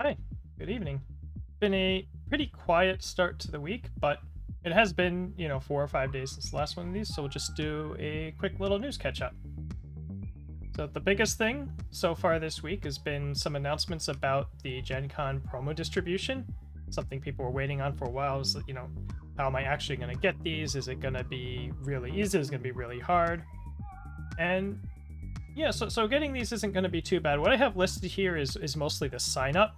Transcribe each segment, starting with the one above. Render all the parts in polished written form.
Hi, good evening. Been a pretty quiet start to the week, but it has been, 4 or 5 days since the last one of these, so we'll just do a quick little news catch up. So the biggest thing so far this week has been some announcements about the Gencon promo distribution. Something people were waiting on for a while was, how am I actually going to get these? Is it going to be really easy? Is it going to be really hard? And yeah, so getting these isn't going to be too bad. What I have listed here is mostly the sign up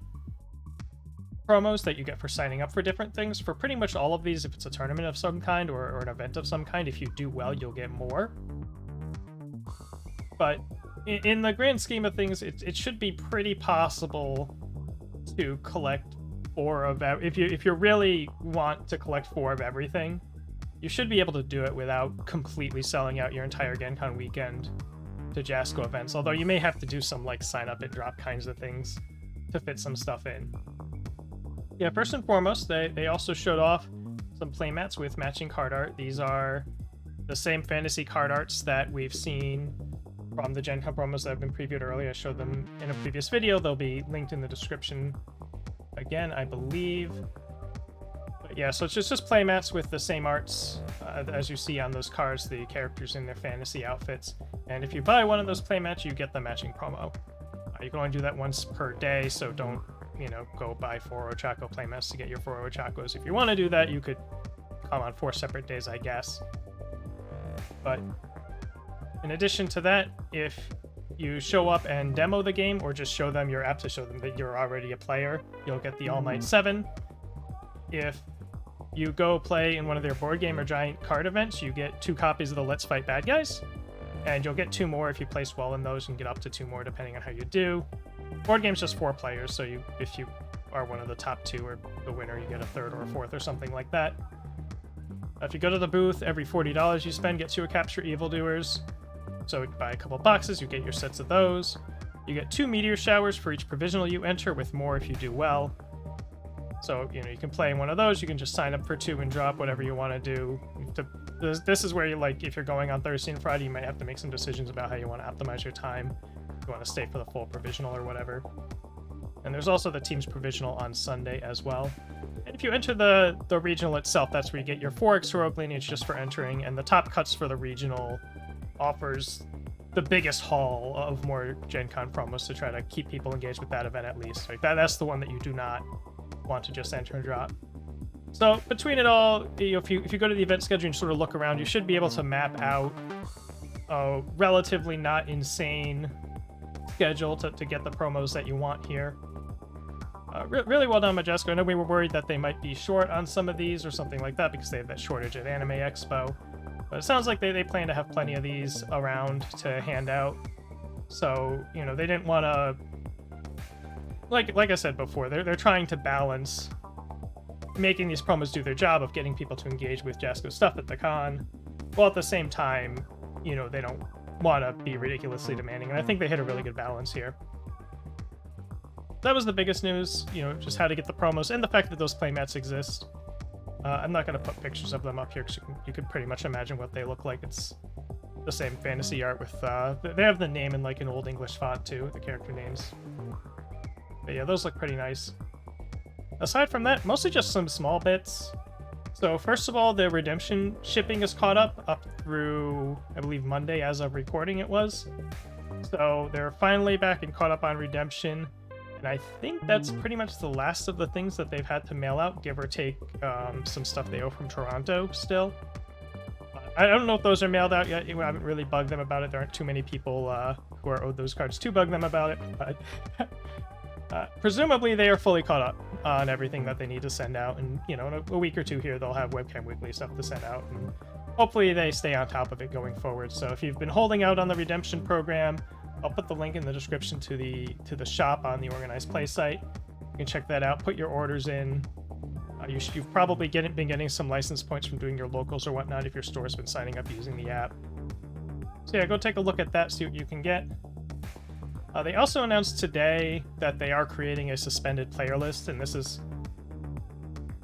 promos that you get for signing up for different things. For pretty much all of these, if it's a tournament of some kind or an event of some kind, if you do well, you'll get more. But in the grand scheme of things, it should be pretty possible to collect four of if you really want to collect four of everything, you should be able to do it without completely selling out your entire Gencon weekend to Jasco events. Although you may have to do some like sign up and drop kinds of things to fit some stuff in. Yeah, first and foremost, they also showed off some playmats with matching card art. These are the same fantasy card arts that we've seen from the Gencon promos that have been previewed earlier. I showed them in a previous video. They'll be linked in the description again, I believe. But yeah, so it's just playmats with the same arts as you see on those cards, the characters in their fantasy outfits. And if you buy one of those playmats, you get the matching promo. You can only do that once per day, so don't go buy 4 Ochako playmats to get your 4 Ochakos. If you want to do that, you could come on 4 separate days, I guess. But in addition to that, if you show up and demo the game, or just show them your app to show them that you're already a player, you'll get the All Might 7. If you go play in one of their board game or giant card events, you get 2 copies of the Let's Fight Bad Guys. And you'll get 2 more if you place well in those, and get up to 2 more depending on how you do. Board game's just 4 players, so if you are one of the top 2 or the winner, you get a 3rd or a 4th or something like that. If you go to the booth, every $40 you spend gets you a Capture Evil Doers. So you buy a couple boxes, you get your sets of those. You get 2 meteor showers for each provisional you enter, with more if you do well. So, you can play in one of those. You can just sign up for 2 and drop whatever you want to do. This is where if you're going on Thursday and Friday, you might have to make some decisions about how you want to optimize your time. If you want to stay for the full provisional or whatever. And there's also the team's provisional on Sunday as well. And if you enter the regional itself, that's where you get your 4x heroic lineage just for entering, and the top cuts for the regional offers the biggest haul of more Gen Con promos to try to keep people engaged with that event at least. That's the one that you do not want to just enter and drop. So between it all, if you go to the event schedule and sort of look around, you should be able to map out a relatively not insane schedule to get the promos that you want here. Really well done, Majesco. I know we were worried that they might be short on some of these or something like that because they have that shortage at Anime Expo. But it sounds like they plan to have plenty of these around to hand out. So, they didn't want to... Like I said before, they're trying to balance making these promos do their job of getting people to engage with Jasco stuff at the con, while at the same time, they don't want to be ridiculously demanding. And I think they hit a really good balance here. That was the biggest news, just how to get the promos and the fact that those playmats exist. I'm not going to put pictures of them up here because you could pretty much imagine what they look like. It's the same fantasy art with, they have the name in like an old English font too, the character names. But yeah, those look pretty nice. Aside from that, mostly just some small bits. So first of all, the redemption shipping is caught up through, I believe, Monday as of recording it was. So they're finally back and caught up on redemption. And I think that's pretty much the last of the things that they've had to mail out, give or take some stuff they owe from Toronto still. I don't know if those are mailed out yet. I haven't really bugged them about it. There aren't too many people who are owed those cards to bug them about it. But presumably they are fully caught up on everything that they need to send out. And, in a week or 2 here, they'll have Webcam Weekly stuff to send out. And hopefully they stay on top of it going forward. So if you've been holding out on the redemption program, I'll put the link in the description to the shop on the Organized Play site. You can check that out, put your orders in. You've probably been getting some license points from doing your locals or whatnot if your store's been signing up using the app. So yeah, go take a look at that, see what you can get. They also announced today that they are creating a suspended player list, and this is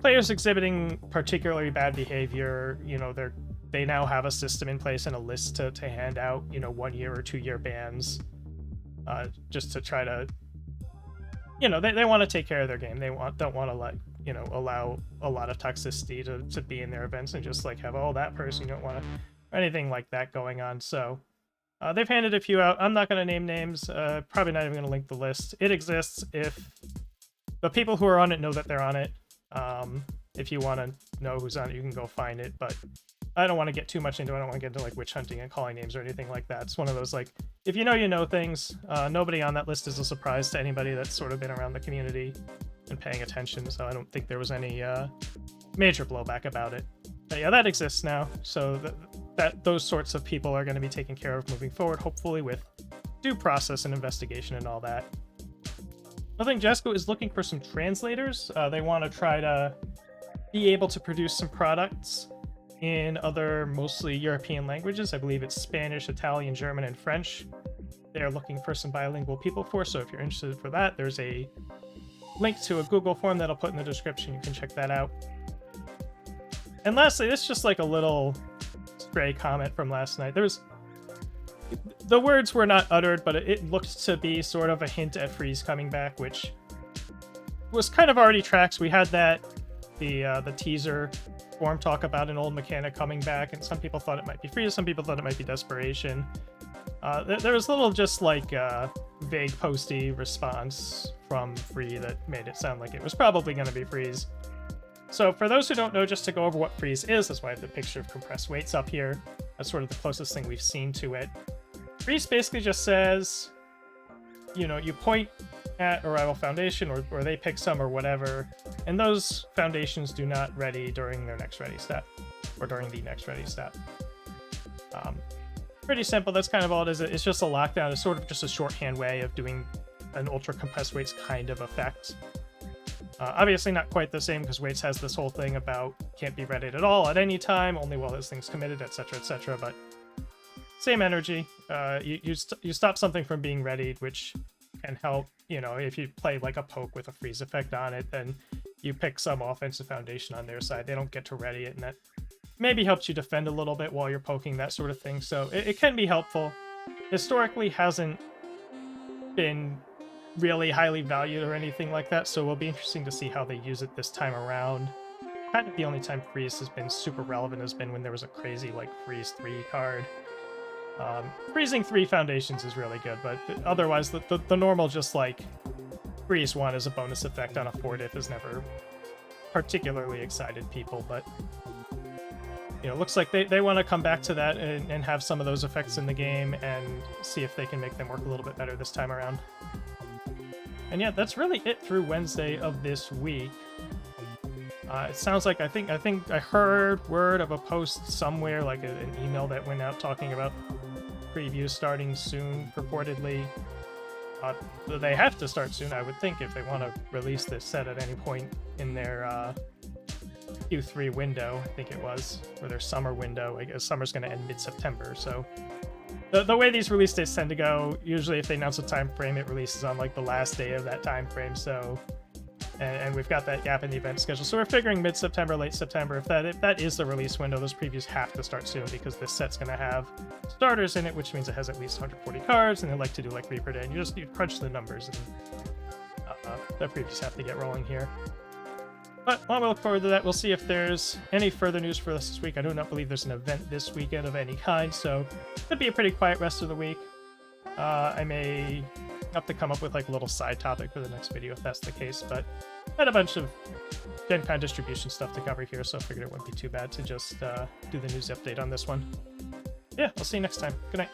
players exhibiting particularly bad behavior. They now have a system in place and a list to hand out, 1 year or 2 year bans, just to try to you know, they want to take care of their game. They don't want to, like, you know, allow a lot of toxicity to be in their events and just like have, oh, that person, you don't want to, or anything like that going on. So they've handed a few out. I'm not going to name names. Probably not even going to link the list. It exists if the people who are on it know that they're on it. If you want to know who's on it, you can go find it. But I don't want to get too much into it. I don't want to get into like witch hunting and calling names or anything like that. It's one of those, like, if you know things. Nobody on that list is a surprise to anybody that's sort of been around the community and paying attention. So I don't think there was any major blowback about it. But yeah, that exists now. So those sorts of people are going to be taken care of moving forward, hopefully with due process and investigation and all that. I think Jesco is looking for some translators. They want to try to be able to produce some products in other mostly European languages. I believe it's Spanish, Italian, German, and French. They're looking for some bilingual people for, so if you're interested for that, there's a link to a Google form that I'll put in the description. You can check that out. And lastly, this is just like a little stray comment from last night. The words were not uttered, but it looked to be sort of a hint at Freeze coming back, which was kind of already tracks. We had that, the teaser form talk about an old mechanic coming back, and some people thought it might be Freeze, some people thought it might be Desperation. There was a little just like vague posty response from Free that made it sound like it was probably going to be Freeze. So for those who don't know, just to go over what Freeze is, that's why I have the picture of compressed weights up here. That's sort of the closest thing we've seen to it. Freeze basically just says, you know, you point at a rival foundation, or they pick some or whatever, and those foundations do not ready during their next ready step, or during the next ready step. Pretty simple. That's kind of all it is. It's just a lockdown. It's sort of just a shorthand way of doing an ultra compressed weights kind of effect. Obviously not quite the same, because weights has this whole thing about can't be readied at all at any time, only while this thing's committed, etc., etc. But same energy. You stop something from being readied, which can help. You know, if you play like a poke with a freeze effect on it, then you pick some offensive foundation on their side. They don't get to ready it, and that maybe helps you defend a little bit while you're poking, that sort of thing. So it can be helpful. Historically hasn't been really highly valued or anything like that, so it'll be interesting to see how they use it this time around. Kind of the only time Freeze has been super relevant has been when there was a crazy like Freeze 3 card. Freezing 3 foundations is really good, but otherwise the normal just like Freeze 1 as a bonus effect on a 4-diff has never particularly excited people, but you know, looks like they want to come back to that and have some of those effects in the game and see if they can make them work a little bit better this time around. And yeah, that's really it through Wednesday of this week. It sounds like I think I heard word of a post somewhere, like an email that went out talking about previews starting soon, purportedly. They have to start soon, I would think, if they want to release this set at any point in their Q3 window, I think it was, or their summer window. I guess summer's going to end mid-September, so the way these release dates tend to go, usually if they announce a time frame, it releases on like the last day of that time frame. So, and we've got that gap in the event schedule, so we're figuring mid-September, late September. If that is the release window, those previews have to start soon, because this set's going to have starters in it, which means it has at least 140 cards, and they like to do like 3 per day. And you crunch the numbers, and the previews have to get rolling here. But while we look forward to that, we'll see if there's any further news for us this week. I do not believe there's an event this weekend of any kind, so it could be a pretty quiet rest of the week. I may have to come up with like a little side topic for the next video if that's the case, but I had a bunch of Gencon distribution stuff to cover here, so I figured it wouldn't be too bad to just do the news update on this one. Yeah, I'll see you next time. Good night.